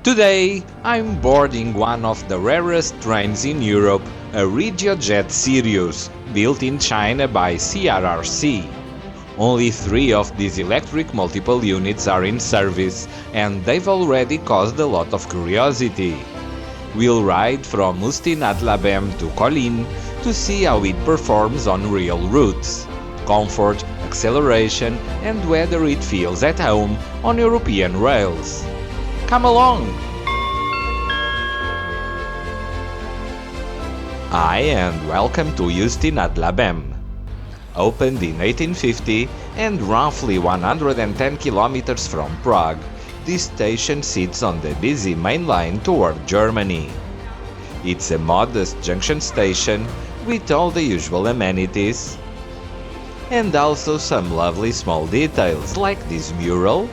Today, I'm boarding one of the rarest trains in Europe, a RegioJet Sirius, built in China by CRRC. Only 3 of these electric multiple units are in service, and they've already caused a lot of curiosity. We'll ride from ÚSTÍ nad LABEM to Kolín to see how it performs on real routes, comfort, acceleration, and whether it feels at home on European rails. Come along! Hi and welcome to ÚSTÍ nad LABEM. Opened in 1850 and roughly 110 kilometers from Prague, this station sits on the busy main line toward Germany. It's a modest junction station with all the usual amenities and also some lovely small details like this mural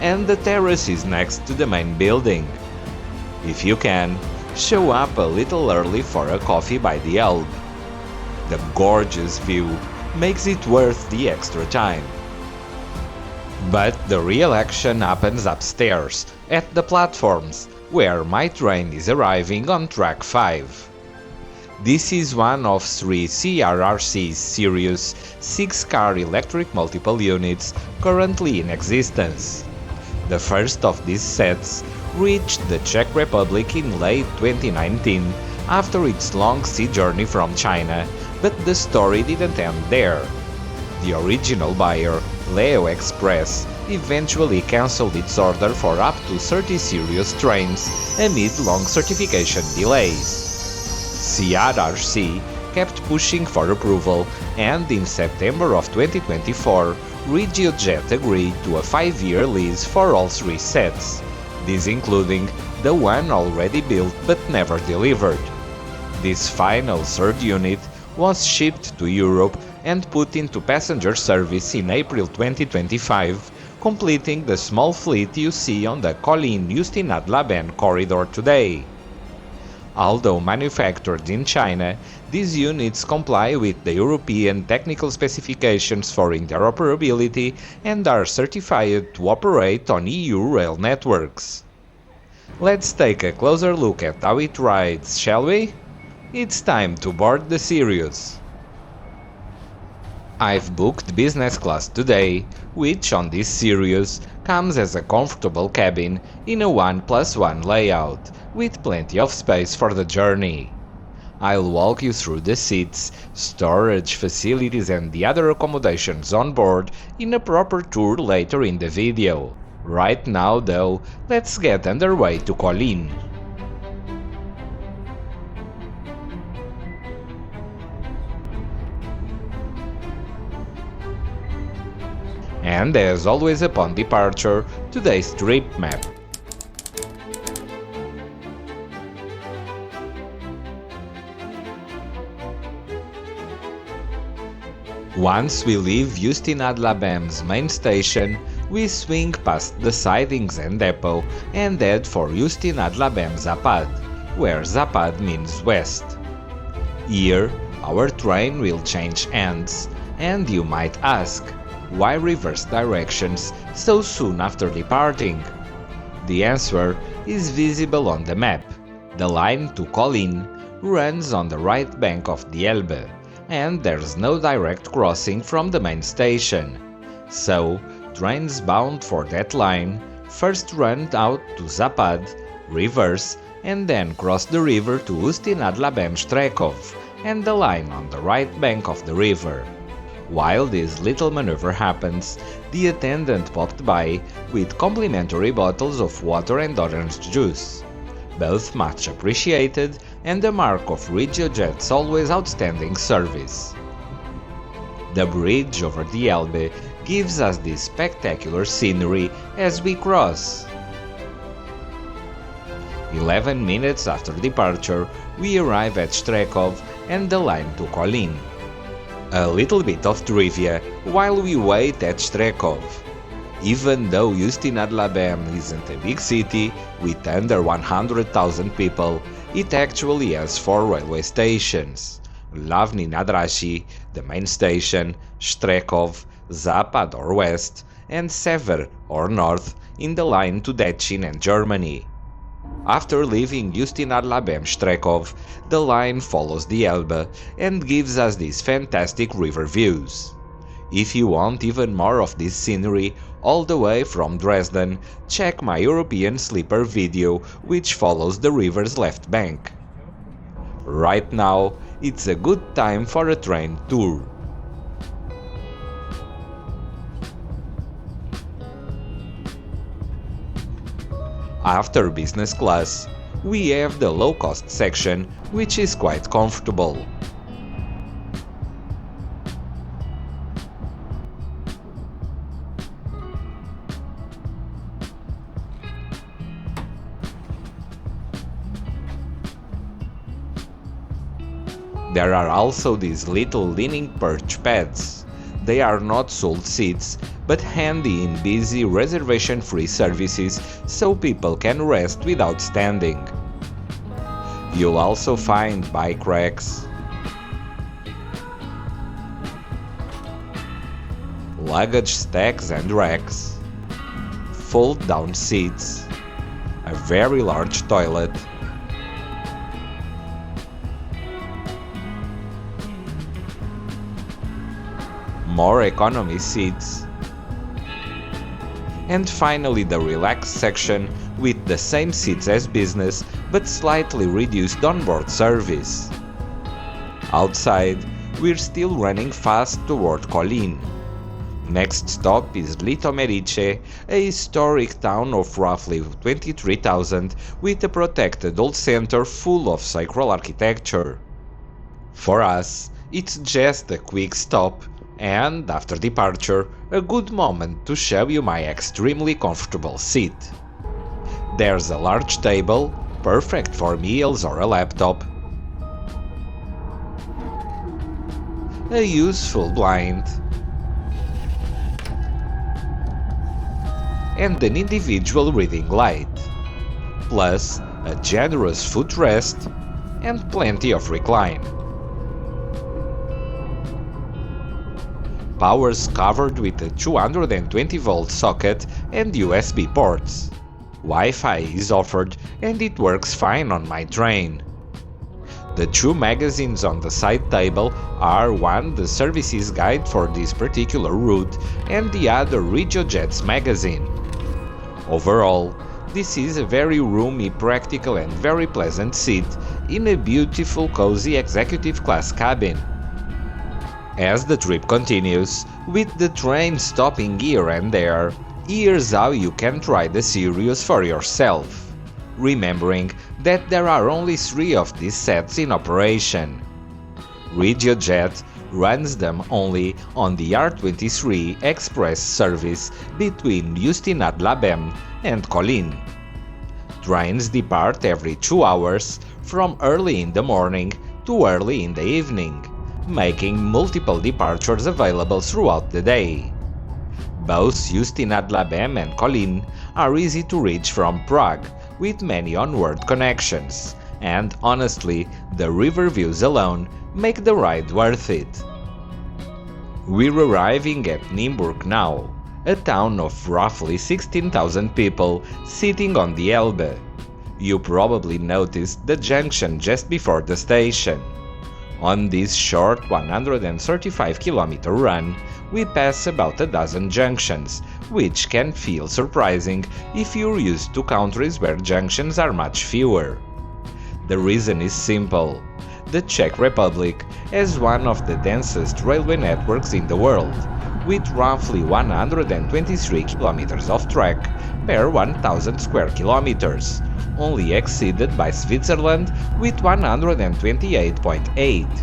and the terraces next to the main building. If you can, show up a little early for a coffee by the Elbe. The gorgeous view makes it worth the extra time. But the real action happens upstairs, at the platforms, where my train is arriving on track 5. This is one of 3 CRRC Sirius 6-car electric multiple units currently in existence. The first of these sets reached the Czech Republic in late 2019 after its long sea journey from China, but the story didn't end there. The original buyer, Express, eventually cancelled its order for up to 30 Sirius trains amid long certification delays. CRRC kept pushing for approval, and in September of 2024, RegioJet agreed to a 5-year lease for all 3 sets, this including the one already built but never delivered. This final 3rd unit was shipped to Europe and put into passenger service in April 2025, completing the small fleet you see on the Kolín-ÚSTÍ nad LABEM corridor today. Although manufactured in China, these units comply with the European technical specifications for interoperability and are certified to operate on EU rail networks. Let's take a closer look at how it rides, shall we? It's time to board the Sirius. I've booked business class today, which on this Sirius comes as a comfortable cabin in a 1+1 layout, with plenty of space for the journey. I'll walk you through the seats, storage facilities and the other accommodations on board in a proper tour later in the video. Right now though, let's get underway to Kolín. And as always upon departure, today's trip map. Once we leave ÚSTÍ nad LABEM's main station, we swing past the sidings and depot and head for ÚSTÍ nad LABEM Západ, where Západ means west. Here, our train will change ends, and you might ask, why reverse directions so soon after departing? The answer is visible on the map. The line to Kolín runs on the right bank of the Elbe, and there's no direct crossing from the main station. So, trains bound for that line first run out to Západ, reverse, and then cross the river to ÚSTÍ nad LABEM Strekov and the line on the right bank of the river. While this little maneuver happens, the attendant popped by with complimentary bottles of water and orange juice. Both much appreciated and a mark of RegioJet's always outstanding service. The bridge over the Elbe gives us this spectacular scenery as we cross. 11 minutes after departure, we arrive at Strekov and the line to Kolín. A little bit of trivia while we wait at Strekov. Even though ÚSTÍ nad LABEM isn't a big city with under 100,000 people, it actually has 4 railway stations: Hlavní nádraží, the main station, Strekov, Západ or west, and Sever or north in the line to Decin and Germany. After leaving ÚSTÍ nad LABEM Strekov, the line follows the Elbe and gives us these fantastic river views. If you want even more of this scenery all the way from Dresden, check my European sleeper video which follows the river's left bank. Right now, it's a good time for a train tour. After business class, we have the low-cost section, which is quite comfortable. There are also these little leaning perch pads. They are not sold seats, but handy in busy reservation-free services so people can rest without standing. You'll also find bike racks, luggage stacks and racks, fold-down seats, a very large toilet, more economy seats, and finally the relaxed section with the same seats as business but slightly reduced onboard service. Outside, we're still running fast toward Kolín. Next stop is Litomerice, a historic town of roughly 23,000 with a protected old center full of sacred architecture. For us, it's just a quick stop, and after departure, a good moment to show you my extremely comfortable seat. There's a large table, perfect for meals or a laptop, a useful blind, and an individual reading light, plus a generous footrest and plenty of recline. Power's covered with a 220-volt socket and USB ports. Wi-Fi is offered and it works fine on my train. The two magazines on the side table are one the services guide for this particular route and the other RegioJet's magazine. Overall, this is a very roomy, practical and very pleasant seat in a beautiful, cozy executive class cabin. As the trip continues, with the train stopping here and there, here's how you can try the Sirius for yourself, remembering that there are only 3 of these sets in operation. RegioJet runs them only on the R23 Express service between ÚSTÍ nad LABEM and Kolín. Trains depart every 2 hours from early in the morning to early in the evening, making multiple departures available throughout the day. Both ÚSTÍ nad LABEM and Kolín are easy to reach from Prague, with many onward connections, and honestly, the river views alone make the ride worth it. We're arriving at Nymburk now, a town of roughly 16,000 people sitting on the Elbe. You probably noticed the junction just before the station. On this short 135-kilometer run, we pass about a dozen junctions, which can feel surprising if you're used to countries where junctions are much fewer. The reason is simple. The Czech Republic has one of the densest railway networks in the world, with roughly 123 kilometers of track per 1,000 square kilometers, only exceeded by Switzerland with 128.8.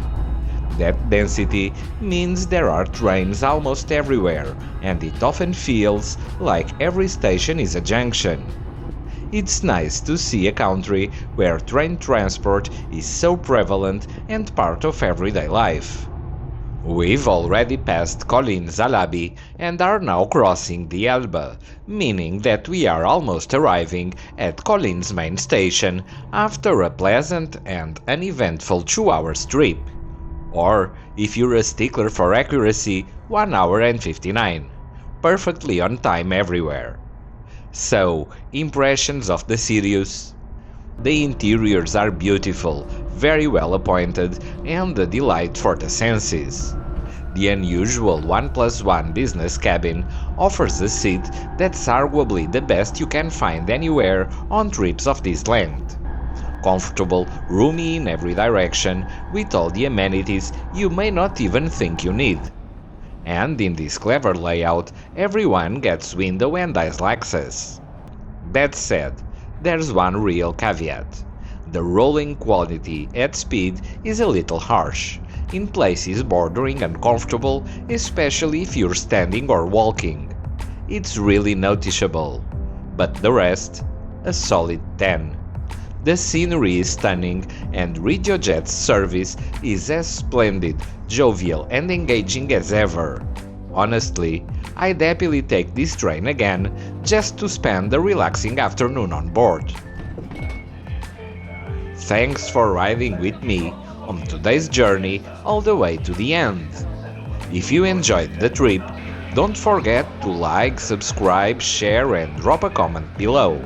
That density means there are trains almost everywhere, and it often feels like every station is a junction. It's nice to see a country where train transport is so prevalent and part of everyday life. We've already passed Kolín Zalabi and are now crossing the Elbe, meaning that we are almost arriving at Kolín's main station after a pleasant and uneventful 2-hour trip. Or, if you're a stickler for accuracy, 1 hour and 59. Perfectly on time everywhere. So, impressions of the Sirius? The interiors are beautiful, very well appointed, and a delight for the senses. The unusual 1+1 business cabin offers a seat that's arguably the best you can find anywhere on trips of this length. Comfortable, roomy in every direction, with all the amenities you may not even think you need. And in this clever layout, everyone gets window and aisle access. That said, there's one real caveat. The rolling quality at speed is a little harsh, in places bordering uncomfortable, especially if you're standing or walking. It's really noticeable. But the rest? A solid 10. The scenery is stunning, and RegioJet's service is as splendid, jovial, and engaging as ever. Honestly, I'd happily take this train again just to spend a relaxing afternoon on board. Thanks for riding with me on today's journey all the way to the end. If you enjoyed the trip, don't forget to like, subscribe, share, and drop a comment below.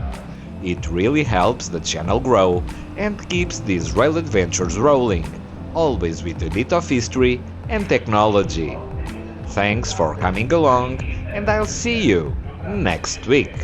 It really helps the channel grow and keeps these rail adventures rolling, always with a bit of history and technology. Thanks for coming along, and I'll see you next week.